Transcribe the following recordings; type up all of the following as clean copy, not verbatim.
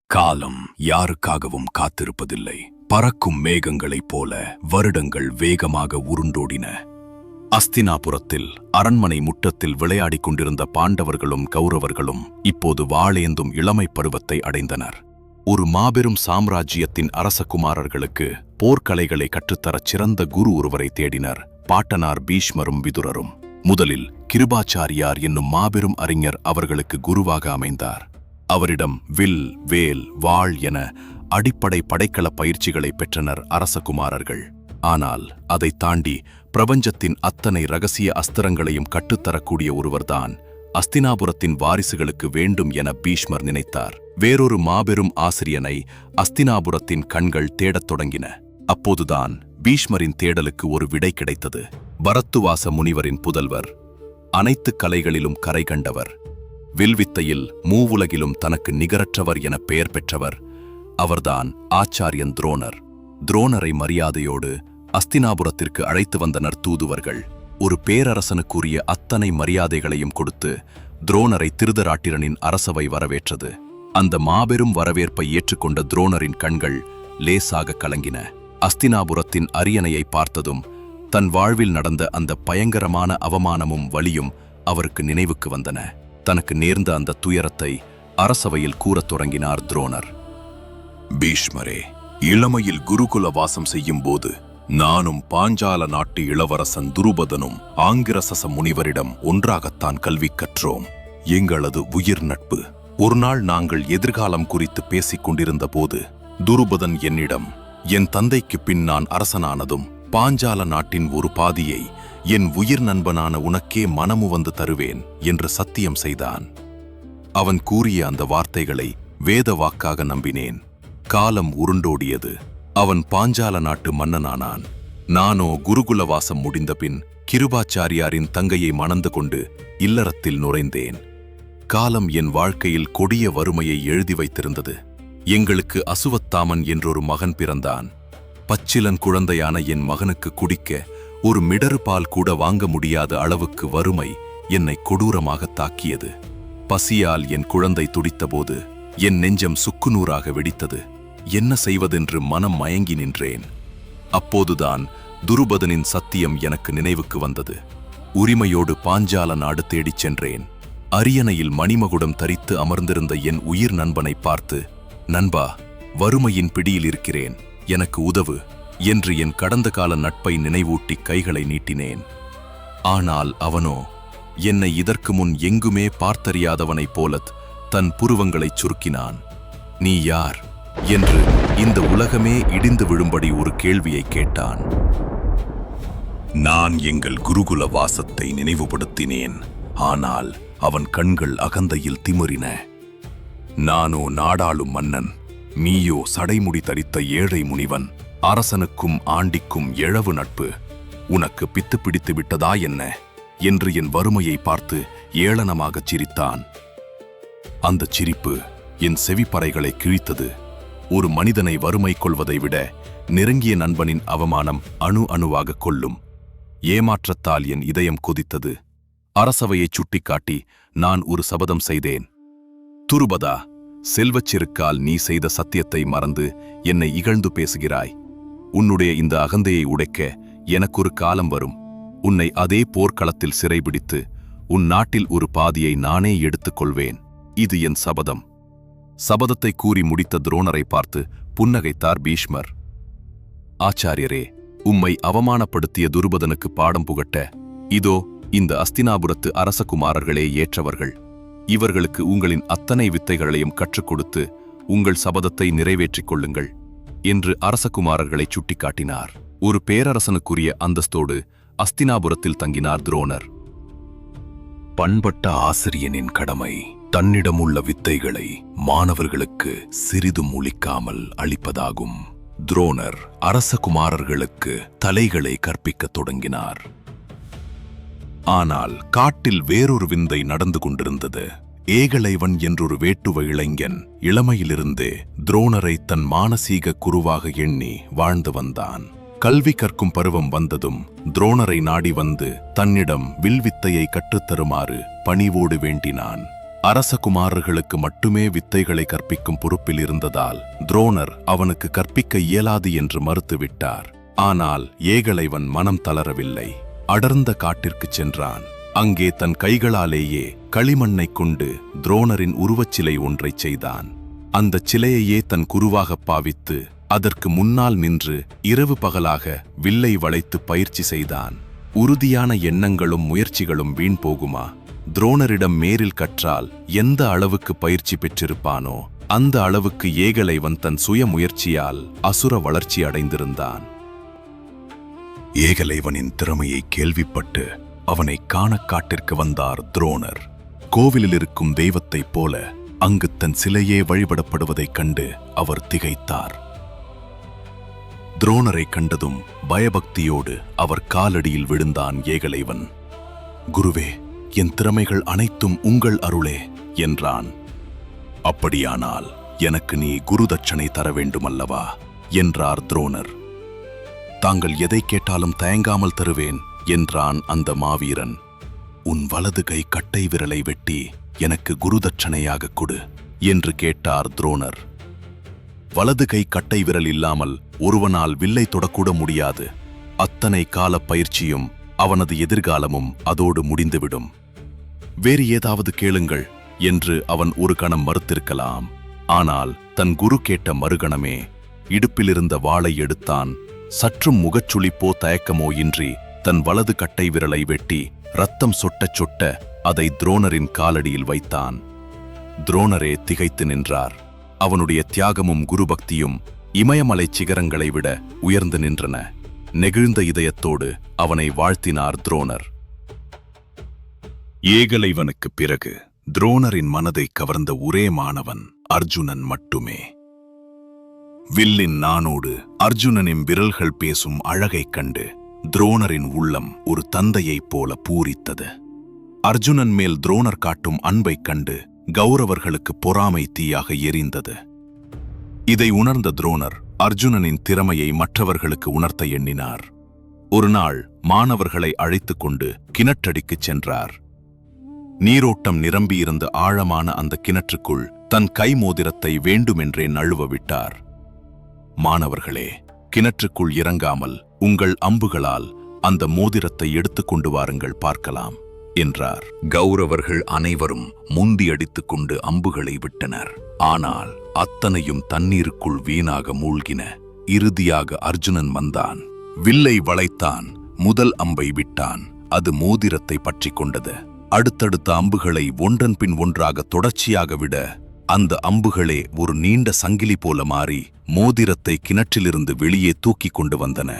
காலம் யாருக்காகவும் காத்திருப்பதில்லை. பறக்கும் மேகங்களைப் போல வருடங்கள் வேகமாக உருண்டோடின. அஸ்தினாபுரத்தில் அரண்மனை முற்றத்தில் விளையாடிக் கொண்டிருந்த பாண்டவர்களும் கௌரவர்களும் இப்போது வாளேந்தும் இளமைப் பருவத்தை அடைந்தனர். ஒரு மாபெரும் சாம்ராஜ்யத்தின் அரசகுமாரர்களுக்கு போர்க்கலைகளை கற்றுத்தரச் சிறந்த குரு ஒருவரை தேடினர். பாட்டனார் பீஷ்மரும் விதுரரும். முதலில் கிருபாச்சாரியார் என்னும் மாபெரும் அறிஞர் அவர்களுக்கு குருவாக அமைந்தார். அவரிடம் வில், வேல், வாள் என அடிப்படை படைக்கல பயிற்சிகளை பெற்றனர் அரசகுமாரர்கள். ஆனால் அதை தாண்டி பிரபஞ்சத்தின் அத்தனை ரகசிய அஸ்திரங்களையும் கற்றுத்தரக்கூடிய ஒருவர்தான் அஸ்தினாபுரத்தின் வாரிசுகளுக்கு வேண்டும் என பீஷ்மர் நினைத்தார். வேறொரு மாபெரும் ஆசிரியனை அஸ்தினாபுரத்தின் கண்கள் தேடத் தொடங்கின. அப்போதுதான் பீஷ்மரின் தேடலுக்கு ஒரு விடை கிடைத்தது. பரத்துவாச முனிவரின் புதல்வர், அனைத்து கலைகளிலும் கரை கண்டவர், வில்வித்தையில் மூவுலகிலும் தனக்கு நிகரற்றவர் என பெயர் பெற்றவர், அவர்தான் ஆச்சாரியன் துரோணர். துரோணரை மரியாதையோடு அஸ்தினாபுரத்திற்கு அழைத்து வந்தனர் தூதுவர்கள். ஒரு பேரரசனுக்குரிய அத்தனை மரியாதைகளையும் கொடுத்து துரோணரை திருதராட்டிரனின் அரசவை வரவேற்றது. அந்த மாபெரும் வரவேற்பை ஏற்றுக்கொண்ட துரோணரின் கண்கள் லேசாக கலங்கின. அஸ்தினாபுரத்தின் அரியணையை பார்த்ததும் தன் வாழ்வில் நடந்த அந்த பயங்கரமான அவமானமும் வலியும் அவருக்கு நினைவுக்கு வந்தன. தனக்கு நேர்ந்த அந்த துயரத்தை அரசவையில் கூறத் தொடங்கினார் துரோணர். பீஷ்மரே, இளமையில் குருகுல வாசம் செய்யும் போது நானும் பாஞ்சால நாட்டு இளவரசன் துருபதனும் ஆங்கிரசச முனிவரிடம் ஒன்றாகத்தான் கல்வி கற்றோம். எங்களது உயிர் நட்பு. ஒரு நாள் நாங்கள் எதிர்காலம் குறித்து பேசிக் கொண்டிருந்த போது துருபதன் என்னிடம், என் தந்தைக்கு பின் நான் அரசனானதும் பாஞ்சால நாட்டின் ஒரு பாதியை என் உயிர் நண்பனான உனக்கே மனமு வந்து தருவேன் என்று சத்தியம் செய்தான். அவன் கூறிய அந்த வார்த்தைகளை வேத வாக்காக நம்பினேன். காலம் உருண்டோடியது. அவன் பாஞ்சால நாட்டு மன்னனானான். நானோ குருகுலவாசம் முடிந்த பின் கிருபாச்சாரியாரின் தங்கையை மணந்து கொண்டு இல்லறத்தில் நுழைந்தேன். காலம் என் வாழ்க்கையில் கொடிய வறுமையை எழுதி வைத்திருந்தது. எங்களுக்கு அசுவத்தாமன் என்றொரு மகன் பிறந்தான். பச்சிலன் குழந்தையான என் மகனுக்கு குடிக்க ஒரு மிடறு பால் கூட வாங்க முடியாத அளவுக்கு வறுமை என்னை கொடூரமாக தாக்கியது. பசியால் என் குழந்தை துடித்தபோது என் நெஞ்சம் சுக்குநூறாக வெடித்தது. என்ன செய்வதென்று மனம் மயங்கி நின்றேன். அப்போதுதான் துருபதனின் சத்தியம் எனக்கு நினைவுக்கு வந்தது. உரிமையோடு பாஞ்சால நாடு தேடிச் சென்றேன். அரியணையில் மணிமகுடம் தரித்து அமர்ந்திருந்த என் உயிர் நண்பனை பார்த்து, நண்பா, வறுமையின் பிடியில் இருக்கிறேன், எனக்கு உதவு என்று என் கடந்த கால நட்பை நினைவூட்டி கைகளை நீட்டினேன். ஆனால் அவனோ என்னை இதற்கு முன் எங்குமே பார்த்தறியாதவனைப் போலத் தன் புருவங்களைச் சுருக்கினான். நீ யார் என்று இந்த உலகமே இடிந்து விழும்படி ஒரு கேள்வியை கேட்டான். நான் எங்கள் குருகுல வாசத்தை நினைவுபடுத்தினேன். ஆனால் அவன் கண்கள் அகந்தையில் திமிரின. நானோ நாடாளும் மன்னன், நீயோ சடைமுடி தரித்த ஏழை முனிவன். அரசனுக்கும் ஆண்டிக்கும் எழவு நட்பு. உனக்கு பித்து பிடித்து விட்டதா என்ன என்று என் வறுமையை பார்த்து ஏளனமாகச் சிரித்தான். அந்தச் சிரிப்பு என் செவிப்பறைகளை கிழித்தது. ஒரு மனிதனை வறுமை கொள்வதை விட நெருங்கிய நண்பனின் அவமானம் அணு அணுவாக கொல்லும். ஏமாற்றத்தால் என் இதயம் கொதித்தது. அரசவையை சுட்டிக்காட்டி நான் ஒரு சபதம் செய்தேன். துருபதா, செல்வச் செருக்கால் நீ செய்த சத்தியத்தை மறந்து என்னை இகழ்ந்து பேசுகிறாய். உன்னுடைய இந்த அகந்தையை உடைக்க எனக்கொரு காலம் வரும். உன்னை அதே போர்க்களத்தில் சிறைபிடித்து உன் நாட்டில் ஒரு பாதியை நானே எடுத்துக் கொள்வேன். இது என் சபதம். சபதத்தை கூறி முடித்த துரோணரை பார்த்து புன்னகைத்தார் பீஷ்மர். ஆச்சாரியரே, உம்மை அவமானப்படுத்திய துருபதனுக்கு பாடம் புகட்ட இதோ இந்த அஸ்தினாபுரத்து அரசகுமாரர்களே ஏற்றவர்கள். இவர்களுக்கு உங்களின் அத்தனை வித்தைகளையும் கற்றுக் கொடுத்து உங்கள் சபதத்தை நிறைவேற்றிக் கொள்ளுங்கள் என்று அரசகுமாரர்களை சுட்டிக்காட்டினார். ஒரு பேரரசனுக்குரிய அந்தஸ்தோடு அஸ்தினாபுரத்தில் தங்கினார் துரோணர். பண்பட்ட ஆசிரியனின் கடமை தன்னிடமுள்ள வித்தைகளை மாணவர்களுக்கு சிறிதும் ஒளிக்காமல் அளிப்பதாகும். துரோணர் அரசகுமாரர்களுக்கு தலைகளை கற்பிக்கத் தொடங்கினார். ஆனால் காட்டில் வேறொரு விந்தை நடந்து கொண்டிருந்தது. ஏகலைவன் என்றொரு வேட்டுவ இளைஞன் இளமையிலிருந்தே துரோணரை தன் மானசீக குருவாக எண்ணி வாழ்ந்து வந்தான். கல்வி கற்கும் பருவம் வந்ததும் துரோணரை நாடி வந்து தன்னிடம் வில்வித்தையை கற்றுத்தருமாறு பணிவோடு வேண்டினான். அரசகுமாரர்களுக்கு மட்டுமே வித்தைகளை கற்பிக்கும் பொறுப்பில் இருந்ததால் துரோணர் அவனுக்கு கற்பிக்க இயலாது என்று மறுத்துவிட்டார். ஆனால் ஏகலைவன் மனம் தளரவில்லை. அடர்ந்த காட்டிற்குச் சென்றான். அங்கே தன் கைகளாலேயே களிமண்ணைக் கொண்டு துரோணரின் உருவச்சிலை ஒன்றைச் செய்தான். அந்தச் சிலையையே தன் குருவாகப் பாவித்து அதற்கு முன்னால் நின்று இரவு பகலாக வில்லை வளைத்து பயிற்சி செய்தான். உறுதியான எண்ணங்களும் முயற்சிகளும் வீண் போகுமா? துரோணரிடம் மேரில் கற்றால் எந்த அளவுக்கு பயிற்சி பெற்றிருப்பானோ அந்த அளவுக்கு ஏகலைவன் தன் சுய முயற்சியால் அசுர வளர்ச்சி அடைந்திருந்தான். ஏகலைவனின் திறமையை கேள்விப்பட்டு அவனை காண காட்டிற்கு வந்தார் துரோணர். கோவிலில் இருக்கும் தெய்வத்தைப் போல அங்கு தன் சிலையே வழிபடப்படுவதைக் கண்டு அவர் திகைத்தார். துரோணரை கண்டதும் பயபக்தியோடு அவர் காலடியில் விழுந்தான் ஏகலைவன். குருவே, என் திறமைகள் அனைத்தும் உங்கள் அருளே என்றான். அப்படியானால் எனக்கு நீ குருதட்சணை தர வேண்டுமல்லவா என்றார் துரோணர். தாங்கள் எதை கேட்டாலும் தயங்காமல் தருவேன் என்றான் அந்த மாவீரன். உன் வலது கை கட்டை விரலை வெட்டி எனக்கு குருதட்சணையாக கொடு என்று கேட்டார் துரோணர். வலது கை கட்டை விரல் இல்லாமல் ஒருவனால் வில்லை தொடக்கூட முடியாது. அத்தனை கால பயிற்சியும் அவனது எதிர்காலமும் அதோடு முடிந்துவிடும். வேறு ஏதாவது கேளுங்கள் என்று அவன் ஒரு கணம் மறுத்திருக்கலாம். ஆனால் தன் குரு கேட்ட மறுகணமே இடுப்பிலிருந்த வாளை எடுத்தான். சற்றும் முகச்சுளிப்போ தயக்கமோ இன்றி தன் வலது கட்டை விரலை வெட்டி ரத்தம் சொட்டச் சொட்ட அதை துரோணரின் காலடியில் வைத்தான். துரோணரே திகைத்து நின்றார். அவனுடைய தியாகமும் குருபக்தியும் இமயமலை சிகரங்களை விட உயர்ந்து நின்றன. நெகிழ்ந்த இதயத்தோடு அவனை வாழ்த்தினார் துரோணர். ஏகலைவனுக்குப் பிறகு துரோணரின் மனதை கவர்ந்த ஒரே மாணவன் அர்ஜுனன் மட்டுமே. வில்லின் நானோடு அர்ஜுனனின் விரல்கள் பேசும் அழகைக் கண்டு துரோணரின் உள்ளம் ஒரு தந்தையைப் போல பூரித்தது. அர்ஜுனன் மேல் துரோணர் காட்டும் அன்பைக் கண்டு கௌரவர்களுக்கு பொறாமை தீயாக எரிந்தது. இதை உணர்ந்த துரோணர் அர்ஜுனனின் திறமையை மற்றவர்களுக்கு உணர்த்த எண்ணினார். ஒரு நாள் மாணவர்களை அழைத்துக் கொண்டு கிணற்றடிக்குச் சென்றார். நீரோட்டம் நிரம்பியிருந்த ஆழமான அந்த கிணற்றுக்குள் தன் கை மோதிரத்தை வேண்டுமென்றே நழுவ விட்டார். மாணவர்களே, கிணற்றுக்குள் இறங்காமல் உங்கள் அம்புகளால் அந்த மோதிரத்தை எடுத்துக்கொண்டு வாருங்கள் பார்க்கலாம் என்றார். கௌரவர்கள் அனைவரும் முந்தியடித்துக் கொண்டு அம்புகளை விட்டனர். ஆனால் அத்தனையும் தண்ணீருக்குள் வீணாக மூழ்கின. இறுதியாக அர்ஜுனன் வந்தான். வில்லை வளைத்தான். முதல் அம்பை விட்டான். அது மோதிரத்தை பற்றிக் கொண்டது. அடுத்தடுத்த அம்புகளை ஒன்றன் பின் ஒன்றாக தொடர்ச்சியாக விட அந்த அம்புகளே ஒரு நீண்ட சங்கிலி போல மாறி மோதிரத்தை கிணற்றிலிருந்து வெளியே தூக்கிக் கொண்டு வந்தன.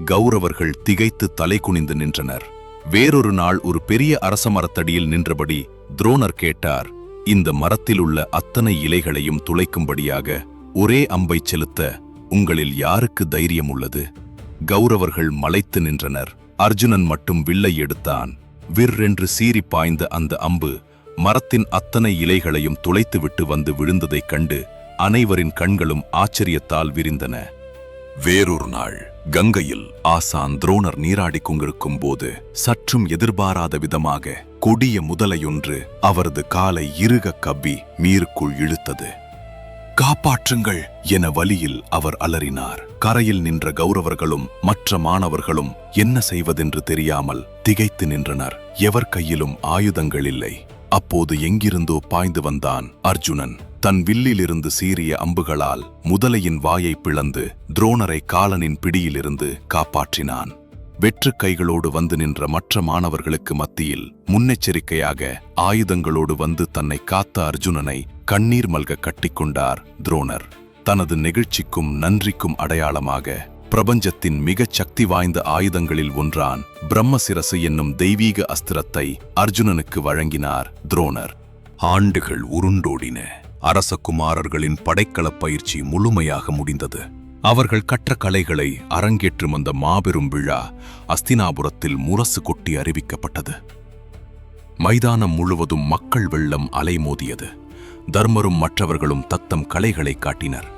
கௌரவர்கள் திகைத்து தலை குனிந்து நின்றனர். வேறொரு நாள் ஒரு பெரிய அரச மரத்தடியில் நின்றபடி துரோணர் கேட்டார், இந்த மரத்தில் உள்ள அத்தனை இலைகளையும் துளைக்கும்படியாக ஒரே அம்பை செலுத்த உங்களில் யாருக்கு தைரியம் உள்ளது? கௌரவர்கள் மலைத்து நின்றனர். அர்ஜுனன் மட்டும் வில்லை எடுத்தான். விற்றென்று சீறி பாய்ந்த அந்த அம்பு மரத்தின் அத்தனை இலைகளையும் துளைத்துவிட்டு வந்து விழுந்ததைக் கண்டு அனைவரின் கண்களும் ஆச்சரியத்தால் விரிந்தன. வேறொரு நாள் கங்கையில் ஆசான் துரோணர் நீராடிக் கொண்டிருக்கும் போது சற்றும் எதிர்பாராத விதமாக கொடிய முதலையொன்று அவரது காலை இறுக கவ்வி நீருக்குள் இழுத்தது. காப்பாற்றுங்கள் என வலியில் அவர் அலறினார். கரையில் நின்ற கௌரவர்களும் மற்ற மாணவர்களும் என்ன செய்வதென்று தெரியாமல் திகைத்து நின்றனர். எவர் கையிலும் ஆயுதங்கள் இல்லை. அப்போது எங்கிருந்தோ பாய்ந்து வந்தான் அர்ஜுனன். தன் வில்லிலிருந்து சீறிய அம்புகளால் முதலையின் வாயை பிளந்து துரோணரை காலனின் பிடியிலிருந்து காப்பாற்றினான். வெற்று கைகளோடு வந்து நின்ற மற்ற மாணவர்களுக்கு மத்தியில் முன்னெச்சரிக்கையாக ஆயுதங்களோடு வந்து தன்னை காத்த அர்ஜுனனை கண்ணீர் மல்க கட்டிக்கொண்டார் துரோணர். தனது நெகிழ்ச்சிக்கும் நன்றிக்கும் அடையாளமாக பிரபஞ்சத்தின் மிகச் சக்தி வாய்ந்த ஆயுதங்களில் ஒன்றான் பிரம்மசிரசு என்னும் தெய்வீக அஸ்திரத்தை அர்ஜுனனுக்கு வழங்கினார் துரோணர். ஆண்டுகள் உருண்டோடின. அரசகுமாரர்களின் படைக்களப் பயிற்சி முழுமையாக முடிந்தது. அவர்கள் கற்ற கலைகளை அரங்கேற்றும் அந்த மாபெரும் விழா அஸ்தினாபுரத்தில் முரசு கொட்டி அறிவிக்கப்பட்டது. மைதானம் முழுவதும் மக்கள் வெள்ளம் அலைமோதியது. தர்மரும் மற்றவர்களும் தத்தம் கலைகளை காட்டினர்.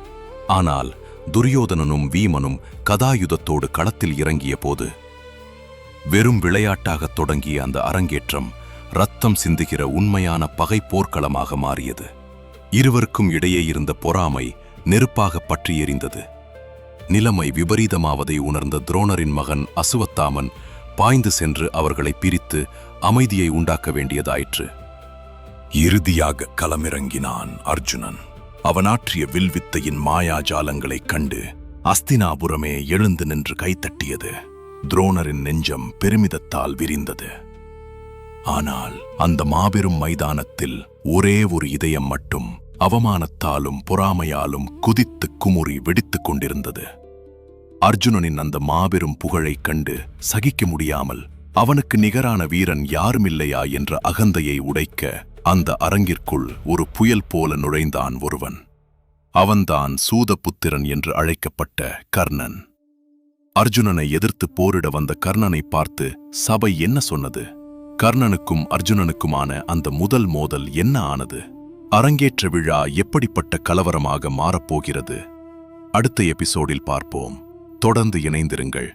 ஆனால் துரியோதனனும் வீமனும் கதாயுதத்தோடு களத்தில் இறங்கிய போது வெறும் விளையாட்டாகத் தொடங்கிய அந்த அரங்கேற்றம் ரத்தம் சிந்துகிற உண்மையான பகை போர்க்களமாக மாறியது. இருவருக்கும் இடையே இருந்த பொறாமை நெருப்பாக பற்றி எரிந்தது. நிலைமை விபரீதமாவதை உணர்ந்த துரோணரின் மகன் அசுவத்தாமன் பாய்ந்து சென்று அவர்களை பிரித்து அமைதியை உண்டாக்க வேண்டியதாயிற்று. இறுதியாக களமிறங்கினான் அர்ஜுனன். அவனாற்றிய வில்வித்தையின் மாயாஜாலங்களைக் கண்டு அஸ்தினாபுரமே எழுந்து நின்று கைத்தட்டியது. துரோணரின் நெஞ்சம் பெருமிதத்தால் விரிந்தது. ஆனால் அந்த மாபெரும் மைதானத்தில் ஒரே ஒரு இதயம் மட்டும் அவமானத்தாலும் பொறாமையாலும் குதித்து குமுறி வெடித்துக் கொண்டிருந்தது. அர்ஜுனனின் அந்த மாபெரும் புகழைக் கண்டு சகிக்க முடியாமல் அவனுக்கு நிகரான வீரன் யாருமில்லையா என்ற அகந்தையை உடைக்க அந்த அரங்கிற்குள் ஒரு புயல் போல நுழைந்தான் ஒருவன். அவன்தான் சூதபுத்திரன் என்று அழைக்கப்பட்ட கர்ணன். அர்ஜுனனை எதிர்த்து போரிட வந்த கர்ணனை பார்த்து சபை என்ன சொன்னது? கர்ணனுக்கும் அர்ஜுனனுக்குமான அந்த முதல் மோதல் என்ன ஆனது? அரங்கேற்ற விழா எப்படிப்பட்ட கலவரமாக மாறப்போகிறது? அடுத்த எபிசோடில் பார்ப்போம். தொடர்ந்து இணைந்திருங்கள்.